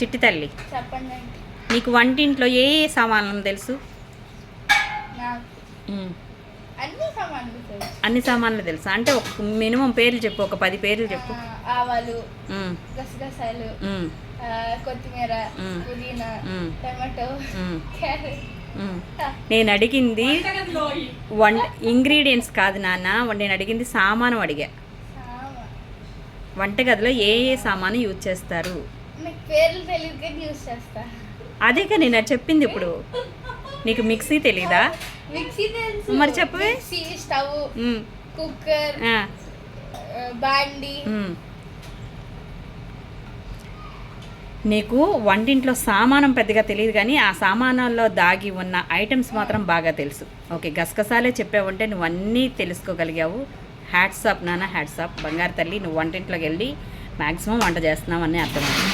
చిట్టి తల్లి, చెప్పండి. నీకు వంటింట్లో ఏ ఏ సామాన్లు తెలుసు? నాకు ఉమ్. అన్ని సామాన్లు తెలుసు. అన్ని సామాన్లు తెలుసా? అంటే ఒక మినిమం పేర్లు చెప్పు, ఒక 10 పేర్లు చెప్పు. ఆవాలు, ఉమ్, గసగసాలు, ఉమ్, కొత్తిమీర, మ్. పుదీనా, మ్. టమాటో, ఉమ్, క్యారెట్. ఉమ్. నేను అడిగింది ఇంగ్రీడియంట్స్ కాదు నాన్న, నేను అడిగింది సామాను అడిగా. వంటగదిలో ఏ ఏ సామాను యూజ్ చేస్తారు? మీకు పేర్లు తెలియదు కానీ యూజ్ చేస్తా. అదేగా నేను అది చెప్పింది. ఇప్పుడు నీకు మిక్సీ తెలీదా? మిక్సీ తెలుసు. మరి చెప్పవే. మిక్సీ, స్టవ్, ఉమ్, కుక్కర్, ఆ, బాండి. ఉమ్. నీకు వంటింట్లో సామానం పెద్దగా తెలియదు కానీ ఆ సామానాల్లో దాగి ఉన్న ఐటమ్స్ మాత్రం బాగా తెలుసు. ఓకే, గసగసాలే చెప్పావంటే నువ్వు అన్నీ తెలుసుకోగలిగావు. హ్యాట్సాప్ నాన్న, హ్యాట్సాప్. బంగారు తల్లి, నువ్వు వంటింట్లోకి వెళ్ళి మ్యాక్సిమం వంట చేస్తున్నావు అని అర్థమైంది.